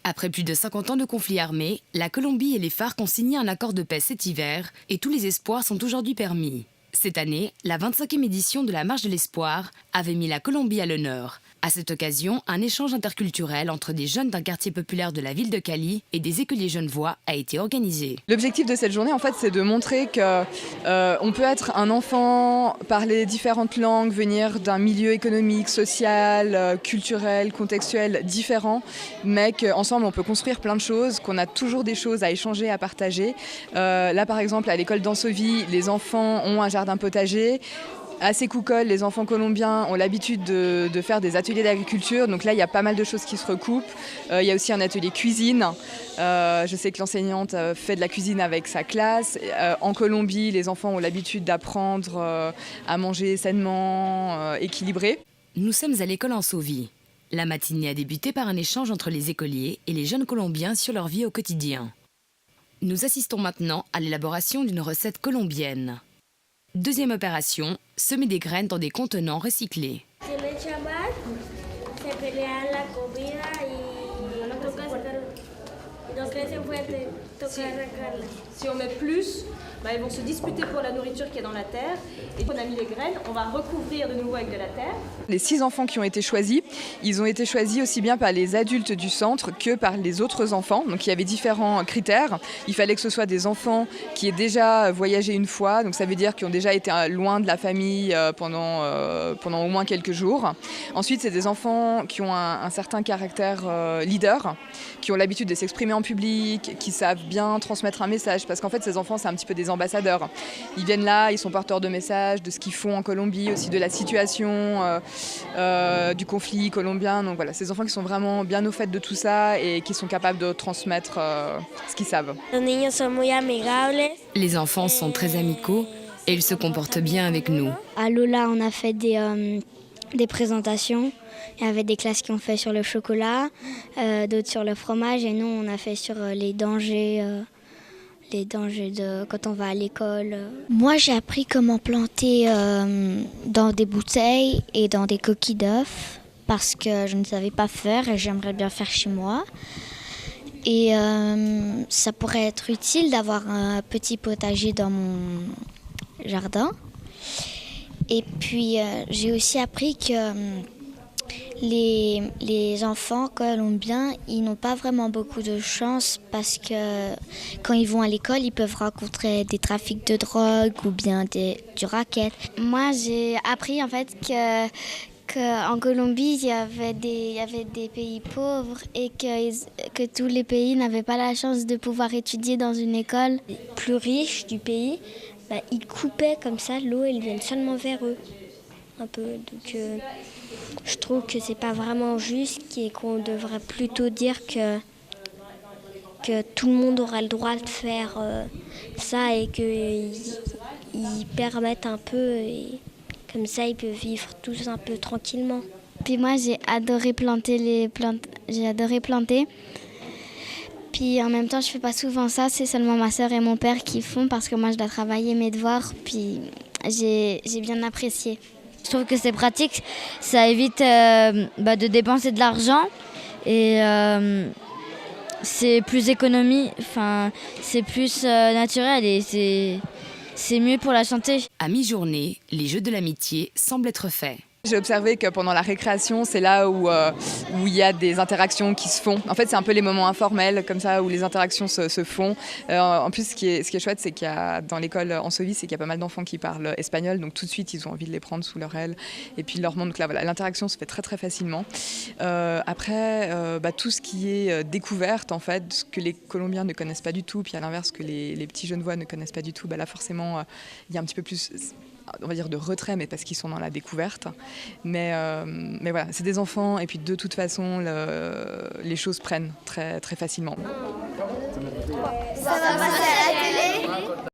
Après plus de 50 ans de conflits armés, la Colombie et les FARC ont signé un accord de paix cet hiver et tous les espoirs sont aujourd'hui permis. Cette année, la 25e édition de la Marche de l'Espoir avait mis la Colombie à l'honneur. À cette occasion, un échange interculturel entre des jeunes d'un quartier populaire de la ville de Cali et des écoliers genevois a été organisé. L'objectif de cette journée, en fait, c'est de montrer qu'on peut être un enfant, parler différentes langues, venir d'un milieu économique, social, culturel, contextuel différent, mais qu'ensemble, on peut construire plein de choses, qu'on a toujours des choses à échanger, à partager. Là, par exemple, à l'école d'Ansovy, les enfants ont un jardin potager. À Sékoucole, les enfants colombiens ont l'habitude de faire des ateliers d'agriculture. Donc là, il y a pas mal de choses qui se recoupent. Il y a aussi un atelier cuisine. Je sais que l'enseignante fait de la cuisine avec sa classe. En Colombie, les enfants ont l'habitude d'apprendre à manger sainement, équilibré. Nous sommes à l'école Ansovy. La matinée a débuté par un échange entre les écoliers et les jeunes Colombiens sur leur vie au quotidien. Nous assistons maintenant à l'élaboration d'une recette colombienne. Deuxième opération, semer des graines dans des contenants recyclés. Si on met plus, ils vont se disputer pour la nourriture qui est dans la terre. Et on a mis les graines, on va recouvrir de nouveau avec de la terre. Les 6 enfants qui ont été choisis, ils ont été choisis aussi bien par les adultes du centre que par les autres enfants. Donc il y avait différents critères. Il fallait que ce soit des enfants qui aient déjà voyagé une fois, donc ça veut dire qu'ils ont déjà été loin de la famille pendant au moins quelques jours. Ensuite, c'est des enfants qui ont un certain caractère leader, qui ont l'habitude de s'exprimer en public, qui savent bien transmettre un message. Parce qu'en fait, ces enfants, c'est un petit peu des ambassadeurs. Ils viennent là, ils sont porteurs de messages, de ce qu'ils font en Colombie, aussi de la situation, du conflit colombien. Donc voilà, ces enfants qui sont vraiment bien au fait de tout ça et qui sont capables de transmettre ce qu'ils savent. Les enfants sont très amicaux et ils se comportent bien avec nous. À Lola, on a fait des présentations. Il y avait des classes qui ont fait sur le chocolat, d'autres sur le fromage et nous, on a fait sur les dangers de quand on va à l'école. Moi, j'ai appris comment planter dans des bouteilles et dans des coquilles d'œufs parce que je ne savais pas faire et j'aimerais bien faire chez moi. Et ça pourrait être utile d'avoir un petit potager dans mon jardin. Et puis, j'ai aussi appris que les enfants colombiens, ils n'ont pas vraiment beaucoup de chance parce que quand ils vont à l'école, ils peuvent rencontrer des trafics de drogue ou bien du racket. Moi, j'ai appris en fait qu'en Colombie, il y avait des pays pauvres et que tous les pays n'avaient pas la chance de pouvoir étudier dans une école plus riche du pays. Ils coupaient comme ça l'eau et ils viennent seulement vers eux. Un peu. Donc, je trouve que c'est pas vraiment juste et qu'on devrait plutôt dire que tout le monde aura le droit de faire ça et qu'ils permettent un peu et comme ça ils peuvent vivre tous un peu tranquillement. Puis moi j'ai adoré planter Puis en même temps je fais pas souvent ça, c'est seulement ma sœur et mon père qui font parce que moi je dois travailler mes devoirs puis j'ai bien apprécié. Je trouve que c'est pratique, ça évite de dépenser de l'argent et c'est plus c'est plus naturel et c'est mieux pour la santé. À mi-journée, les Jeux de l'amitié semblent être faits. J'ai observé que pendant la récréation, c'est là où il y a des interactions qui se font. En fait, c'est un peu les moments informels, comme ça, où les interactions se font. En plus, ce qui est chouette, c'est qu'il y a, dans l'école Ansovy, c'est qu'il y a pas mal d'enfants qui parlent espagnol. Donc tout de suite, ils ont envie de les prendre sous leur aile. Et puis, ils leur montrent que là, voilà, l'interaction se fait très, très facilement. Après, tout ce qui est découverte, en fait, ce que les Colombiens ne connaissent pas du tout, puis à l'inverse, que les petits Genevois ne connaissent pas du tout, là, forcément, il y a un petit peu plus, on va dire, de retrait, mais parce qu'ils sont dans la découverte. Mais voilà, c'est des enfants et puis de toute façon, les choses prennent très, très facilement. Ça va passer